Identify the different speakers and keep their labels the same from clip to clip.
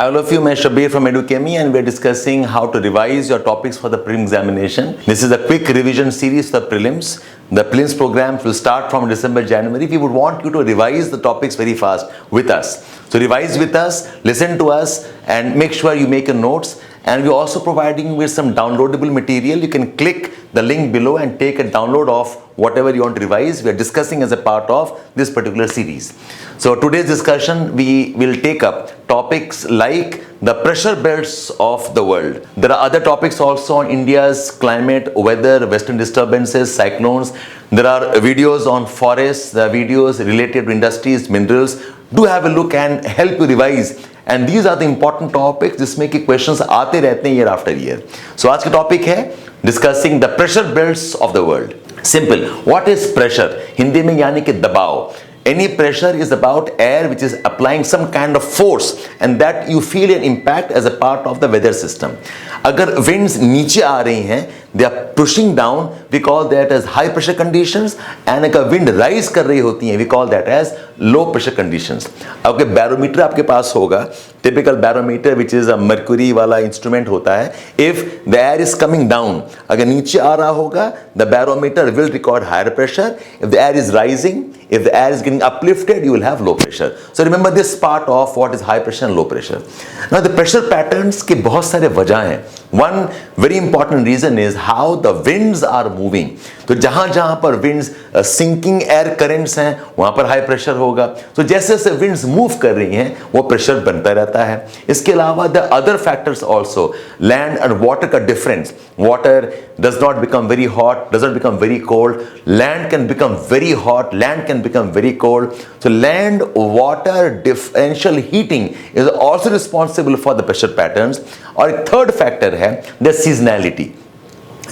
Speaker 1: Hi all of you, मैं Shabir from EduChemie and we're discussing how to revise your topics for the prelim examination. This is a quick revision series for prelims. The prelims program will start from December, January. We would want you to revise the topics very fast with us. So revise with us, listen to us and make sure you make your notes. And we're also providing you with some downloadable material. You can click the link below and take a download of whatever you want to revise. We are discussing as a part of this particular series. So today's discussion, we will take up topics like the pressure belts of the world. There are other topics also on India's climate, weather, western disturbances, cyclones. There are videos on forests, there are videos related to industries, minerals. Do have a look and help you revise. And these are the important topics जिसमें कि questions आते रहते हैं year after year. So आज का topic है discussing the pressure belts of the world. Simple. What is pressure? Hindi में यानी कि दबाव. Any pressure is about air which is applying some kind of force and that you feel an impact as a part of the weather system. अगर winds नीचे आ रही हैं, they are pushing down, we call that as high pressure conditions, and अगर wind rise कर रही होती हैं, we call that as low pressure conditions. आपके barometer आपके पास होगा, typical barometer which is a mercury वाला instrument होता है. If the air is coming down, अगर नीचे आ रहा होगा, the barometer will record higher pressure. If the air is rising, if the air is getting uplifted, you will have low pressure. So remember this part of what is high pressure and low pressure. Now the pressure patterns के बहुत सारे वजह हैं. One very important reason is how the winds are moving. तो जहाँ पर winds sinking air currents हैं, वहाँ पर high pressure होगा. तो जैसे जैसे winds move कर रही हैं, वो pressure बनता रहता है. इसके अलावा the other factors also, land and water का difference. Water does not become very hot, does not become very cold. Land can become very hot, land can become very cold. So land water differential heating is also responsible for the pressure patterns. और एक third factor है the seasonality.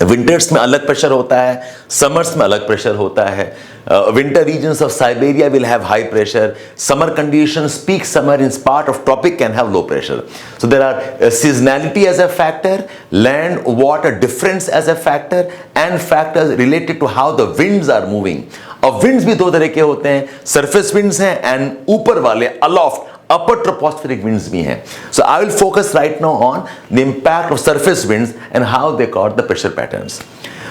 Speaker 1: Winters में अलग pressure होता है, summers में अलग pressure होता है. Winter regions of Siberia will have high pressure. Summer conditions, peak summer in part of tropic can have low pressure. So there are seasonality as a factor, land water difference as a factor, and factors related to how the winds are moving. और winds भी दो तरह के होते हैं, surface winds हैं and ऊपर वाले aloft upper tropospheric winds भी हैं. So I will focus right now on the impact of surface winds and how they cause the pressure patterns.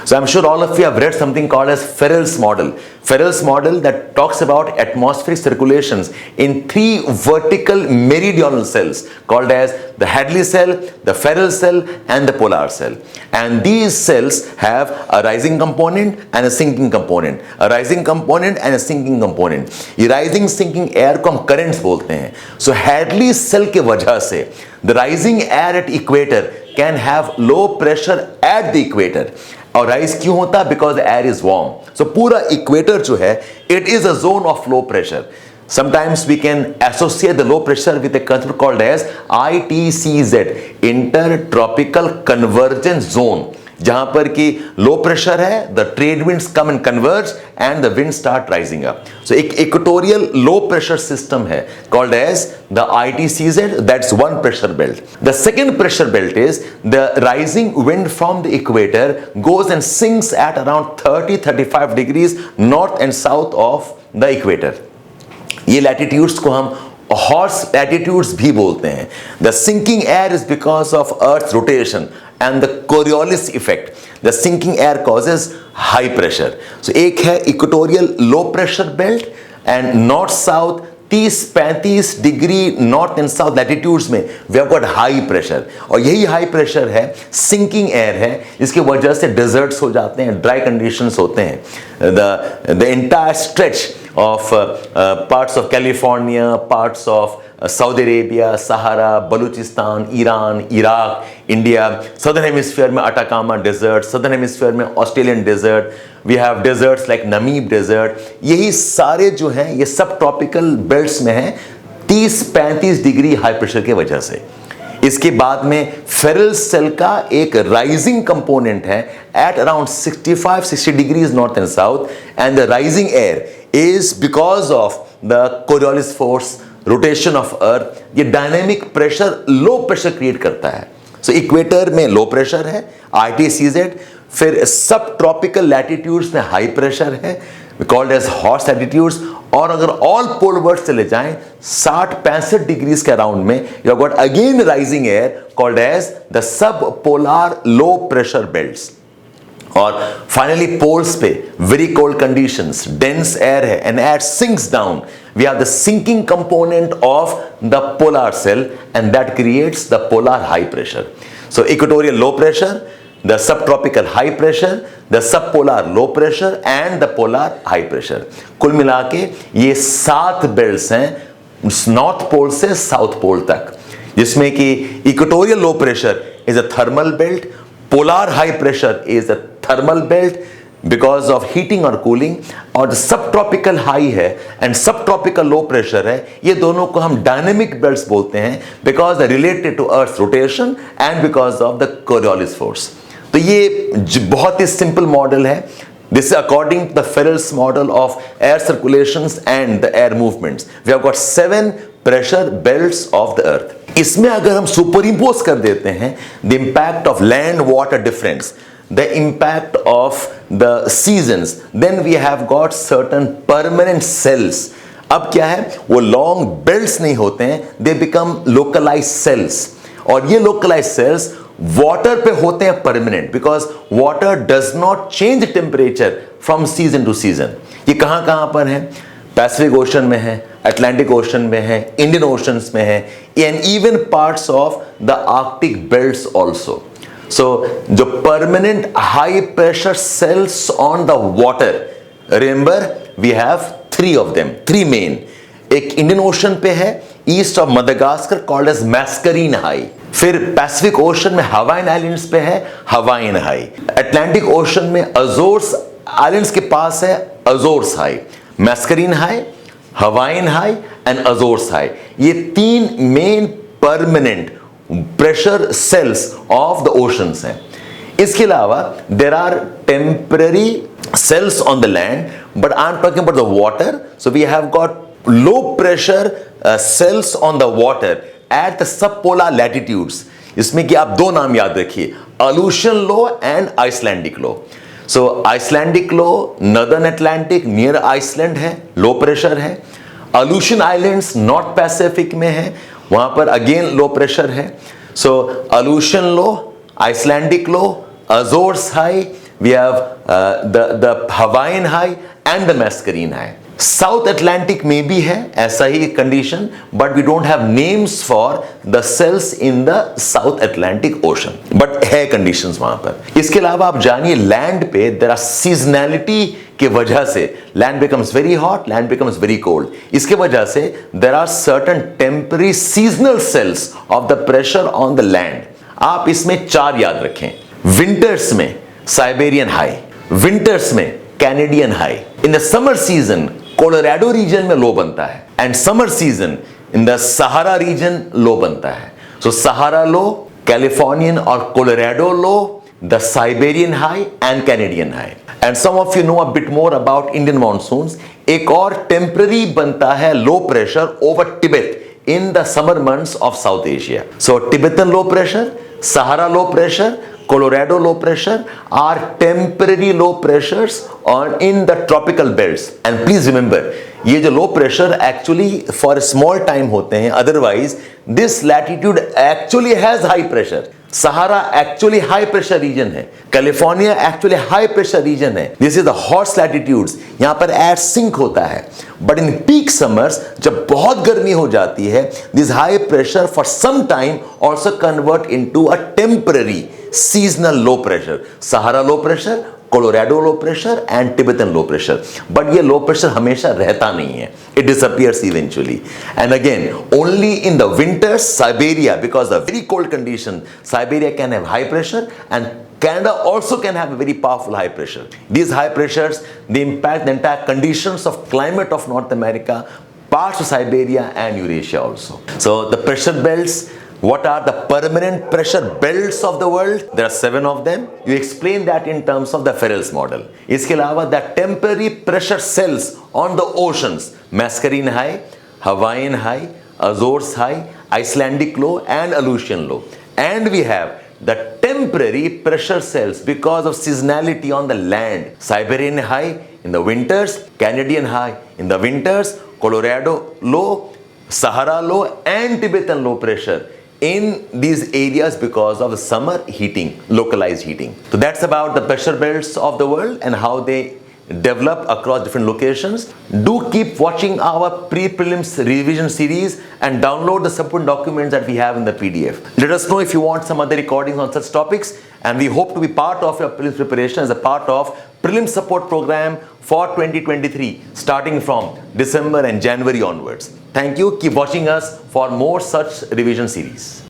Speaker 1: So I'm sure all of you have read something called as Ferrell's model. Ferrell's model that talks about atmospheric circulations in three vertical meridional cells called as the Hadley cell, the Ferrell cell and the polar cell. And these cells have a rising component and a sinking component. A rising component and a sinking component. ये rising sinking air को हम currents बोलते हैं. So Hadley cell के वजह से the rising air at equator can have low pressure at the equator. और rise क्यों होता है? Because air is warm. So पूरा इक्वेटर जो है it is a zone of low pressure. Sometimes we can associate the low pressure with a concept called as ITCZ, Intertropical Convergence Zone. जहां पर कि लो प्रेशर है, the trade winds come and converge and the winds start rising up. So एक equatorial low pressure system है called as the ITCZ. That's one pressure belt. The second pressure belt is the rising wind from the equator goes and sinks at around 30-35 degrees north and south of the equator. ये latitudes को हम horse latitudes भी बोलते हैं. The sinking air is because of Earth's rotation and the Coriolis effect. The sinking air causes high pressure. So एक है equatorial low pressure belt and north south 30-35 degree north and south latitudes में we have got high pressure. और यही high pressure है, sinking air है, इसकी वजह से डेजर्ट्स हो जाते हैं, ड्राई कंडीशंस होते हैं. The entire stretch of parts of California, parts of Saudi Arabia, Sahara, Balochistan, Iran, Iraq, India, southern hemisphere में Atacama desert, southern hemisphere में Australian desert, we have deserts like Namib desert. यही सारे जो हैं ये सब tropical belts में हैं 30-35 डिग्री हाई प्रेशर के वजह से. इसके बाद में फेरल सेल का एक राइजिंग कंपोनेंट है at around 65-60 degrees north and south and the rising air is because of the Coriolis force, rotation of earth. ये dynamic pressure low pressure create करता है. सो इक्वेटर में लो प्रेशर है ITCZ, फिर सब ट्रॉपिकल लैटिट्यूड्स में high pressure है, called as hot latitudes. और अगर ऑल पोलवर्ड्स चले जाएं 60-65 डिग्रीज के अराउंड में, you have got again rising air called as the sub polar low pressure belts. और फाइनली पोल्स पे very cold conditions, dense air है and air sinks down. We have the sinking component of the polar cell and that creates the polar high pressure. So equatorial low pressure, the subtropical high pressure, the subpolar low pressure and the polar high pressure. कुल मिला के ये 7 belts हैं north pole से south pole तक, जिसमें कि equatorial low pressure is a thermal belt, polar high pressure is a thermal belt because of heating और कूलिंग, और सब ट्रॉपिकल हाई है and sub tropical low pressure है. ये दोनों को हम डायनेमिक बेल्ट्स बोलते हैं because they related to earth rotation and because of the Coriolis force. तो ये बहुत ही सिंपल मॉडल है. This is according to the Ferrel's model of air circulations and the air movements. We have got 7 pressure belts of the earth. इसमें अगर हम superimpose कर देते हैं the impact of land water difference, the impact of the seasons, then we have got certain permanent cells. अब क्या है, वो लॉन्ग बेल्ट्स नहीं होते हैं, they become localized cells. और ये localized cells वाटर पे होते हैं permanent, because water does not change temperature from season two season. ये कहां कहां पर है, पैसिफिक ओशन में है, अटलांटिक ओशन में है, इंडियन ओशंस में है, and even parts of the Arctic belts also. So जो permanent high pressure cells on the water, remember we have 3 of them, 3 main. एक इंडियन ओशन पे है east of Madagascar called as Mascarene high. फिर Pacific ocean में Hawaiian islands पे है Hawaiian high. Atlantic ocean में Azores islands के पास है Azores high. Mascarene high, Hawaiian high and Azores high, ये 3 main permanent pressure cells of the oceans हैं. इसके अलावा there are temporary cells on the land, but I am talking about the water. So we have got low pressure cells on the water at the subpolar latitudes. इसमें कि आप 2 नाम याद रखिए, Aleutian low and Icelandic low. So Icelandic low northern Atlantic near Iceland है, low pressure है. अलूशियन islands north Pacific में है, वहां पर अगेन लो प्रेशर है. So Aleutian low, Icelandic low, Azores high, we have the Hawaiian high and the Mascarene high. South Atlantic में भी है ऐसा ही condition, but we don't have names for the cells in the south Atlantic ocean, but है conditions वहां पर. इसके अलावा आप जानिए लैंड पे देयर आर सीजनैलिटी की वजह से land becomes very hot, land becomes very cold. इसके वजह से there are certain temporary seasonal cells of the pressure on the land. आप इसमें 4 याद रखें. विंटर्स में साइबेरियन हाई, विंटर्स में Canadian high. In the summer season Colorado region में लो बनता है, and summer season in the Sahara region low बनता है. सो सहारा लो, कैलिफोर्नियन और Colorado low, the Siberian high and Canadian high. And some of you know a bit more about Indian monsoons. एक और temporary बनता है low pressure over Tibet in the summer months of South Asia. So Tibetan low pressure, Sahara low pressure, Colorado low pressure are temporary low pressures on in the tropical belts. And please remember, ये जो low pressure actually for a small time होते हैं, otherwise this latitude actually has high pressure. Sahara actually high pressure region है, California actually high pressure region है. This is the hot latitudes, यहां पर air sink होता है. But in peak summers जब बहुत गर्मी हो जाती है, this high pressure for some time also convert into a temporary seasonal low pressure. Sahara low pressure, Colorado low pressure and Tibetan low pressure. But ये low pressure हमेशा रहता नहीं है, it disappears eventually. And again, only in the winters, Siberia, because of very cold condition, Siberia can have high pressure, and Canada also can have a very powerful high pressure. These high pressures, they impact the entire conditions of climate of North America, parts of Siberia and Eurasia also. So the pressure belts, what are the permanent pressure belts of the world? There are 7 of them. You explain that in terms of the Ferrell's model. इसके अलावा the temporary pressure cells on the oceans, Mascarene high, Hawaiian high, Azores high, Icelandic low and Aleutian low. And we have the temporary pressure cells because of seasonality on the land, Siberian high In the winters, Canadian high. In the winters, Colorado low, Sahara low and Tibetan low pressure in these areas because of summer heating, localized heating. So that's about the pressure belts of the world and how they develop across different locations. Do keep watching our pre-prelims revision series and download the subsequent documents that we have in the PDF. Let us know if you want some other recordings on such topics, and we hope to be part of your prelims preparation as a part of prelim support program for 2023 starting from December and January onwards. Thank you. Keep watching us for more such revision series.